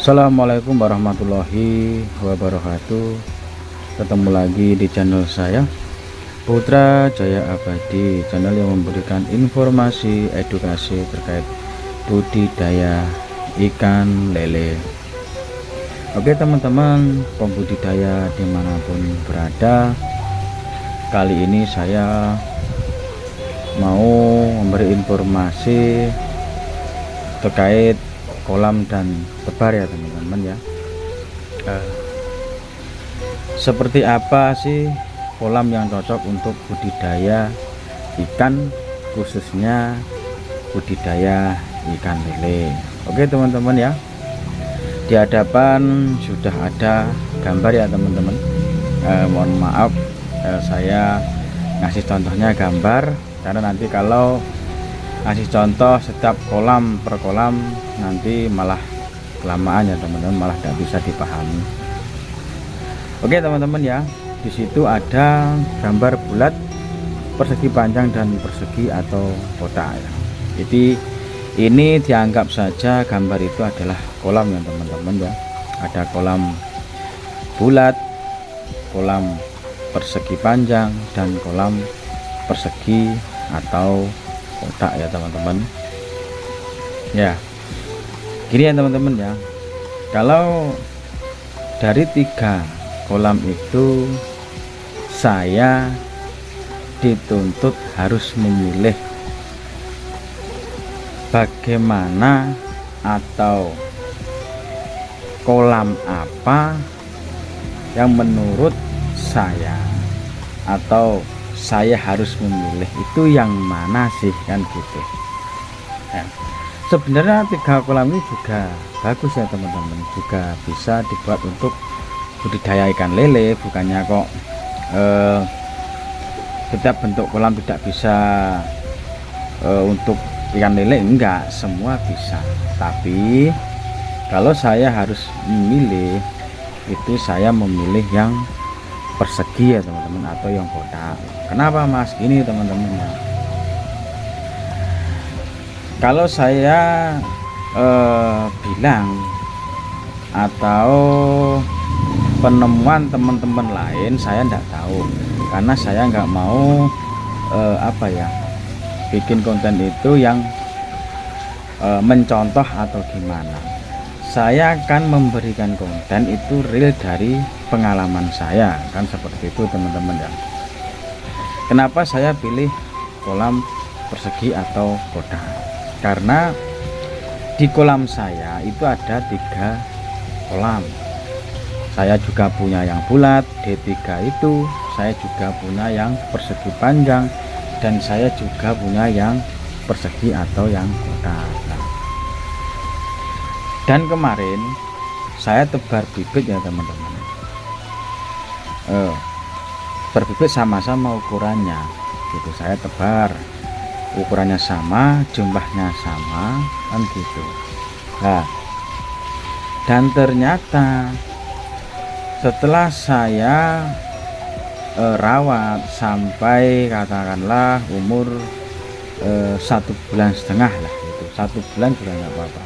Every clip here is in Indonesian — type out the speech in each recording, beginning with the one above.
Assalamualaikum warahmatullahi wabarakatuh. Ketemu lagi di channel saya, Putra Jaya Abadi, channel yang memberikan informasi edukasi terkait budidaya ikan lele. Oke teman-teman pembudidaya dimanapun berada, kali ini saya mau memberi informasi terkait kolam dan tebar ya teman-teman ya. Seperti apa sih kolam yang cocok untuk budidaya ikan, khususnya budidaya ikan lele. Oke teman-teman ya, di hadapan sudah ada gambar ya teman-teman. Mohon maaf saya ngasih contohnya gambar, karena nanti kalau ngasih contoh setiap kolam per kolam nanti malah kelamaan ya teman-teman, malah tidak bisa dipahami. Oke teman-teman ya, di situ ada gambar bulat, persegi panjang dan persegi atau kotak ya. Jadi ini dianggap saja gambar itu adalah kolam ya teman-teman ya. Ada kolam bulat, kolam persegi panjang, dan kolam persegi atau kotak ya teman-teman ya. Gini ya teman-teman ya, kalau dari 3 kolam itu saya dituntut harus memilih bagaimana atau kolam apa yang menurut saya, atau saya harus memilih itu yang mana sih, kan gitu ya. Sebenarnya 3 kolam ini juga bagus ya teman-teman, juga bisa dibuat untuk budidaya ikan lele. Bukannya kok setiap bentuk kolam tidak bisa untuk ikan lele, enggak, semua bisa. Tapi kalau saya harus memilih, itu saya memilih yang persegi ya teman-teman, atau yang kotak. Kenapa mas gini teman-teman ya? Kalau saya bilang atau penemuan teman-teman lain saya enggak tahu, karena saya nggak mau bikin konten itu yang mencontoh atau gimana. Saya akan memberikan konten itu real dari pengalaman saya, kan seperti itu teman-teman ya. Kenapa saya pilih kolam persegi atau kotak? Karena di kolam saya itu ada 3 kolam. Saya juga punya yang bulat D3 itu, saya juga punya yang persegi panjang, dan saya juga punya yang persegi atau yang kotak. Dan kemarin saya tebar bibit ya teman-teman, berbibit sama-sama ukurannya gitu. Saya tebar ukurannya sama, jumlahnya sama, kan gitu. Nah, dan ternyata setelah saya rawat sampai katakanlah umur 1,5 bulan lah, itu 1 bulan juga nggak apa-apa,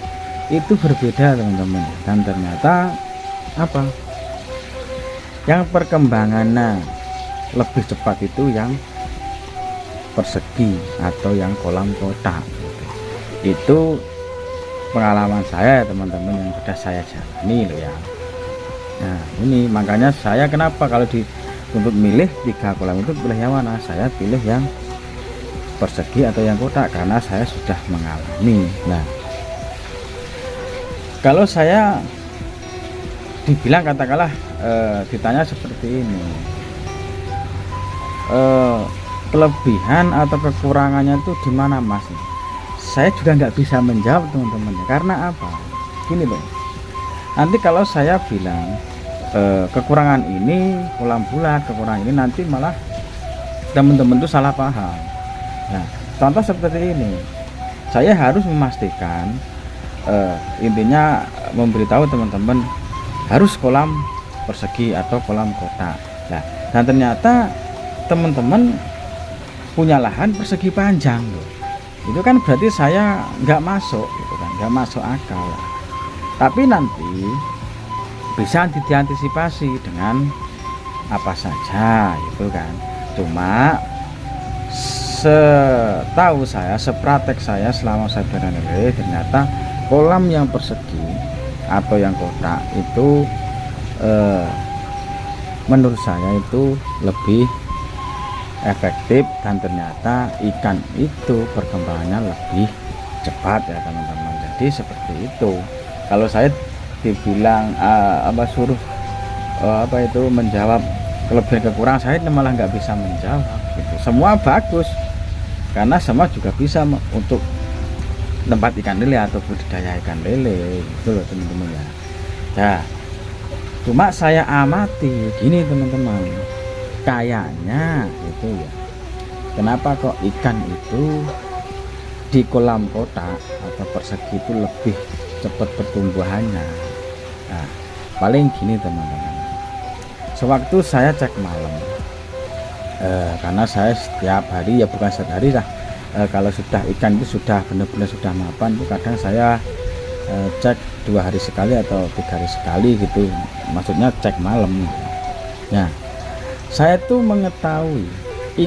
itu berbeda teman-teman. Dan ternyata apa, yang perkembangannya lebih cepat itu yang persegi atau yang kolam kotak gitu. Itu pengalaman saya teman-teman, yang sudah saya jalani loh ya. Nah ini makanya saya kenapa kalau dituntut milih 3 kolam itu pilih yang mana, saya pilih yang persegi atau yang kotak, karena saya sudah mengalami. Nah kalau saya dibilang katakanlah ditanya seperti ini, kelebihan atau kekurangannya itu di mana mas, saya juga nggak bisa menjawab teman-teman. Karena apa, gini loh, nanti kalau saya bilang kekurangan ini kolam bulat, kekurangan ini, nanti malah teman-teman itu salah paham. Nah contoh seperti ini, saya harus memastikan intinya memberitahu teman-teman harus kolam persegi atau kolam kotak. Nah dan ternyata teman-teman punya lahan persegi panjang loh, itu kan berarti saya nggak masuk gitu kan, nggak masuk akal. Tapi nanti bisa diantisipasi dengan apa saja itu kan. Cuma setahu saya, sepraktek saya selama saya berlele, ternyata kolam yang persegi atau yang kotak itu menurut saya itu lebih efektif, dan ternyata ikan itu perkembangannya lebih cepat ya teman-teman. Jadi seperti itu. Kalau saya dibilang suruh menjawab kelebihan kekurangan, saya malah nggak bisa menjawab gitu. Semua bagus karena semua juga bisa untuk tempat ikan lele atau budidaya ikan lele itu loh teman-teman ya. Ya, cuma saya amati gini teman-teman, kayaknya itu ya, kenapa kok ikan itu di kolam kotak atau persegi itu lebih cepat pertumbuhannya. Nah, paling gini teman-teman, sewaktu saya cek malam, karena saya setiap hari, ya bukan setiap hari lah, kalau sudah ikan itu sudah benar-benar sudah mapan itu kadang saya cek 2 hari sekali atau 3 hari sekali gitu, maksudnya cek malam. Nah, saya tuh mengetahui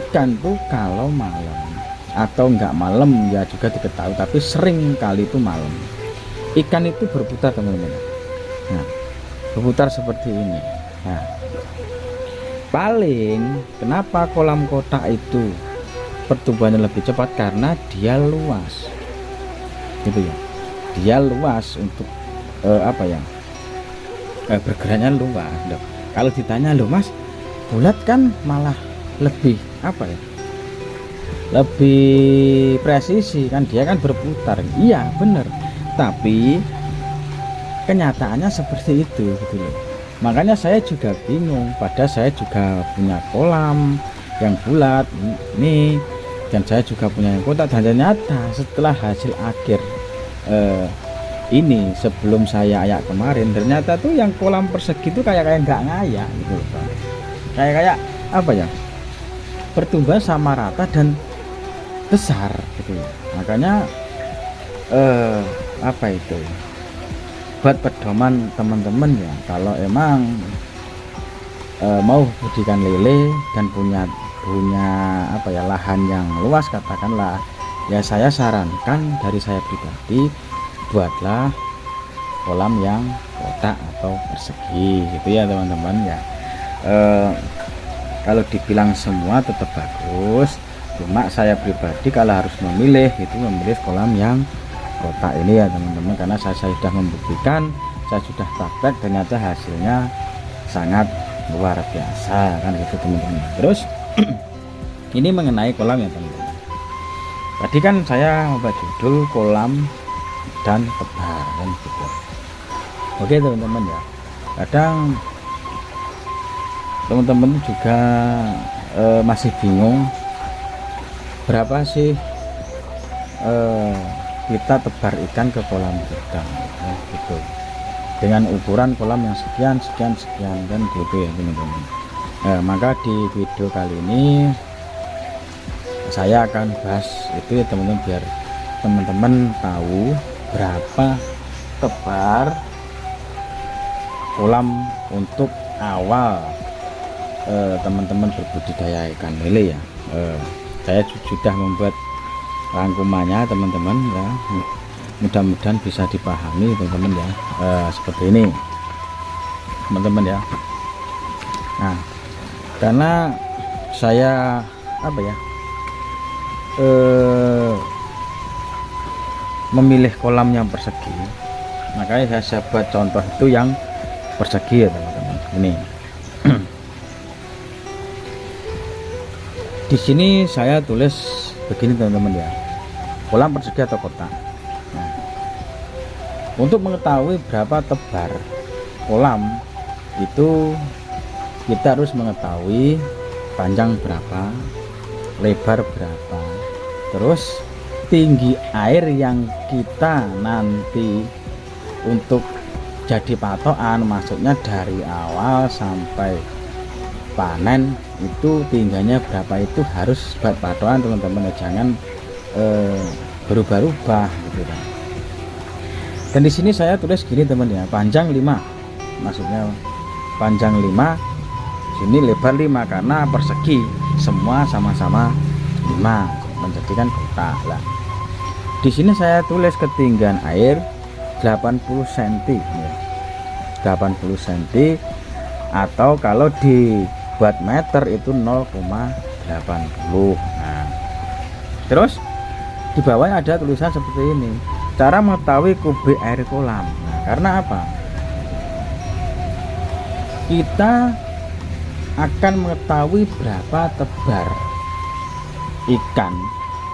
ikan tuh kalau malam atau enggak malam ya juga diketahui, tapi sering kali itu malam ikan itu berputar teman-teman. Nah, berputar seperti ini. Nah, paling kenapa kolam kotak itu pertumbuhannya lebih cepat, karena dia luas gitu ya, dia luas untuk bergeraknya luas. Kalau ditanya, loh mas, bulat kan malah lebih lebih presisi kan, dia kan berputar. Iya bener, tapi kenyataannya seperti itu gitu loh. Makanya saya juga bingung, padahal saya juga punya kolam yang bulat ini, dan saya juga punya yang kotak, dan ternyata setelah hasil akhir ini sebelum saya ayak kemarin, ternyata tuh yang kolam persegi itu kayak nggak ngayak gitu loh, kayak pertumbuhan sama rata dan besar gitu. Makanya buat pedoman teman-teman ya, kalau emang mau budikan lele dan punya lahan yang luas katakanlah, ya saya sarankan dari saya pribadi, buatlah kolam yang kotak atau persegi gitu ya teman-teman ya. Kalau dibilang semua tetap bagus, cuma saya pribadi kalau harus memilih itu memilih kolam yang kotak ini ya teman-teman, karena saya sudah membuktikan, saya sudah praktek, ternyata hasilnya sangat luar biasa kan gitu teman-teman. Terus ini mengenai kolam ya teman-teman, tadi kan saya membuat judul kolam dan tebar kan gitu. Oke teman-teman ya, kadang teman-teman juga masih bingung berapa sih kita tebar ikan ke kolam kita gitu, dengan ukuran kolam yang sekian kan gitu ya teman-teman. Maka di video kali ini saya akan bahas itu ya teman-teman, biar teman-teman tahu berapa tebar kolam untuk awal teman-teman berbudidaya ikan lele ya. Saya sudah membuat rangkumannya teman-teman ya, mudah-mudahan bisa dipahami teman-teman ya. Seperti ini teman-teman ya. Nah, karena saya memilih kolam yang persegi, makanya saya buat contoh itu yang persegi ya teman-teman. Ini di sini saya tulis begini teman-teman ya, kolam persegi atau kotak. Nah, untuk mengetahui berapa tebar kolam itu kita harus mengetahui panjang berapa, lebar berapa, terus tinggi air yang kita nanti untuk jadi patokan, maksudnya dari awal sampai panen itu tingginya berapa, itu harus buat patokan teman-teman, jangan berubah-ubah gitu kan. Dan di sini saya tulis gini teman ya, panjang 5, maksudnya panjang 5, sini lebar 5 karena persegi, semua sama-sama 5 menjadikan kotak lah. Di sini saya tulis ketinggian air 80 cm ya. 80 cm, atau kalau dibuat meter itu 0,80. Nah, terus di bawahnya ada tulisan seperti ini, cara mengetahui kubik air kolam. Nah, karena apa? Kita akan mengetahui berapa tebar ikan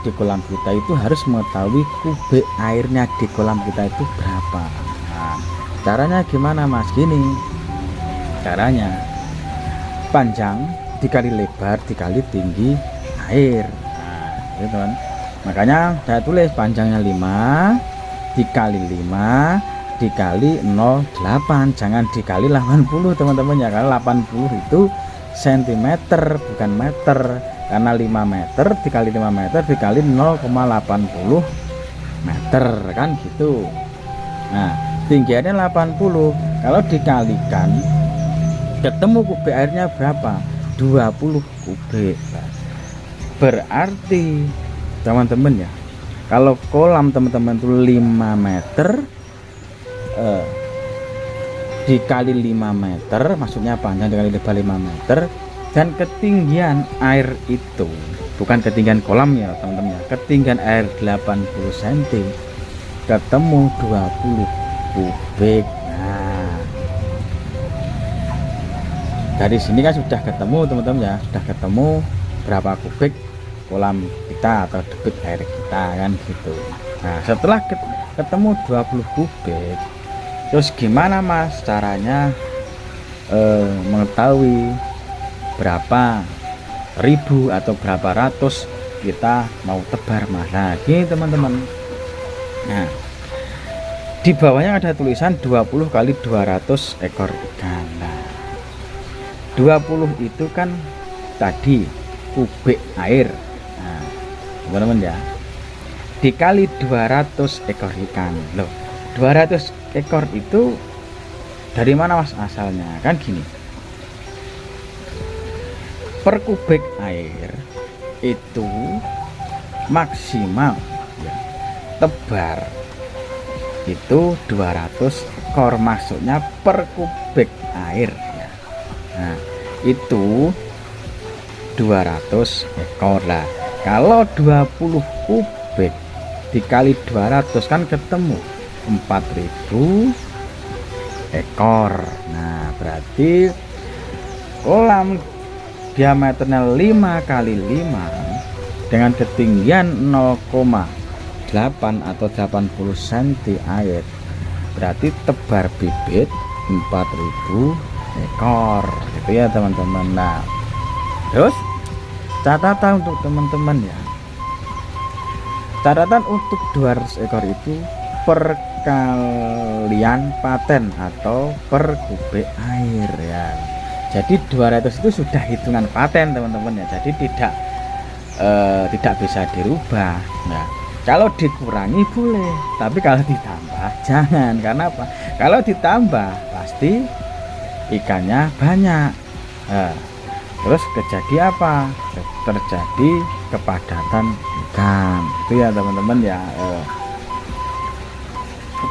di kolam kita, itu harus mengetahui kubik airnya di kolam kita itu berapa. Nah, caranya gimana Mas? Gini caranya, panjang dikali lebar dikali tinggi air. Nah, gitu kan. Makanya saya tulis panjangnya 5 dikali 5 dikali 0,8, jangan dikali 80 teman-teman ya, karena 80 itu cm bukan meter, karena 5 meter dikali 5 meter dikali 0,80 meter kan gitu. Nah, tinggiannya 80, kalau dikalikan ketemu kubik airnya berapa? 20 kubik. Berarti teman-teman ya, kalau kolam teman-teman itu 5 meter dikali 5 meter, maksudnya panjang dikali lebar 5 meter, dan ketinggian air itu bukan ketinggian kolam ya teman-teman ya, ketinggian air 80 cm, ketemu 20 kubik. Nah, dari sini kan sudah ketemu teman-teman ya, sudah ketemu berapa kubik kolam kita atau debit air kita kan gitu. Nah, setelah ketemu 20 kubik, terus gimana Mas caranya mengetahui berapa ribu atau berapa ratus kita mau tebar Mas? Nah, gini teman-teman. Nah, di bawahnya ada tulisan 20 kali 200 ekor ikan. Nah, 20 itu kan tadi kubik air. Nah, teman-teman ya, dikali 200 ekor ikan. Loh, 200 ekor itu dari mana Mas asalnya? Kan gini, per kubik air itu maksimal ya, tebar itu 200 ekor, maksudnya per kubik air ya. Nah, itu 200 ekor lah. Kalau 20 kubik dikali 200 kan ketemu 4000 ekor. Nah, berarti kolam diameternya 5 kali 5 dengan ketinggian 0,8 atau 80 cm air, berarti tebar bibit 4000 ekor gitu ya teman-teman. Nah, terus catatan untuk teman-teman ya, catatan untuk 200 ekor itu perkalian paten atau per kubik air ya. Jadi 200 itu sudah hitungan paten teman-teman ya, jadi tidak bisa dirubah. Nah, kalau dikurangi boleh, tapi kalau ditambah jangan. Karena apa? Kalau ditambah pasti ikannya banyak. Nah, terus terjadi apa? Terjadi kepadatan ikan. Itu ya teman-teman ya.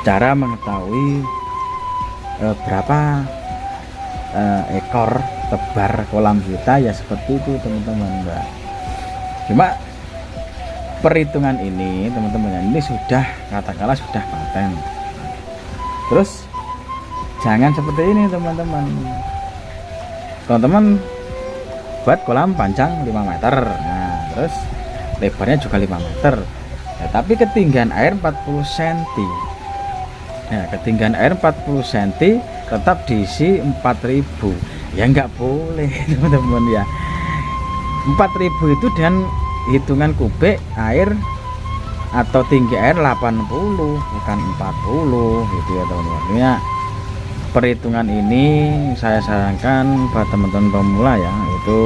Cara mengetahui berapa ekor tebar kolam kita ya seperti itu teman-teman. Nah, cuma perhitungan ini teman-teman ini sudah katakanlah sudah paten. Terus jangan seperti ini teman-teman. Teman-teman buat kolam panjang 5 meter, nah terus lebarnya juga 5 meter ya, tapi ketinggian air 40 cm. Nah, ketinggian air 40 cm tetap diisi 4000 ya, nggak boleh teman-teman ya. 4000 itu dengan hitungan kubik air atau tinggi air 80 bukan 40 gitu ya teman-teman ya. Perhitungan ini saya sarankan buat teman-teman pemula ya, itu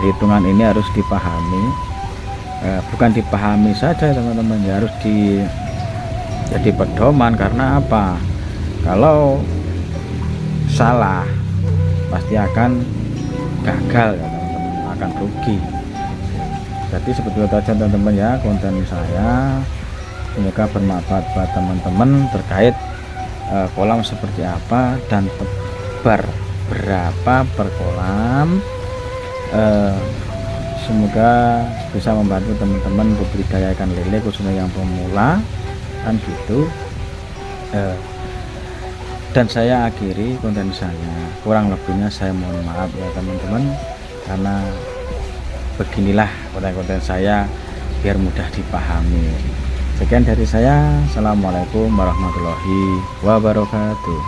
hitungan ini harus dipahami, bukan dipahami saja teman-teman ya, harus jadi pedoman. Karena apa? Kalau salah pasti akan gagal ya teman-teman, akan rugi. Jadi seperti itu aja teman-teman ya konten saya, semoga bermanfaat buat teman-teman terkait kolam seperti apa dan tebar berapa per kolam. Semoga bisa membantu teman-teman budidaya ikan lele khususnya yang pemula kan gitu. Dan saya akhiri konten saya, kurang lebihnya saya mohon maaf ya teman-teman, karena beginilah konten-konten saya biar mudah dipahami. Sekian dari saya, assalamualaikum warahmatullahi wabarakatuh.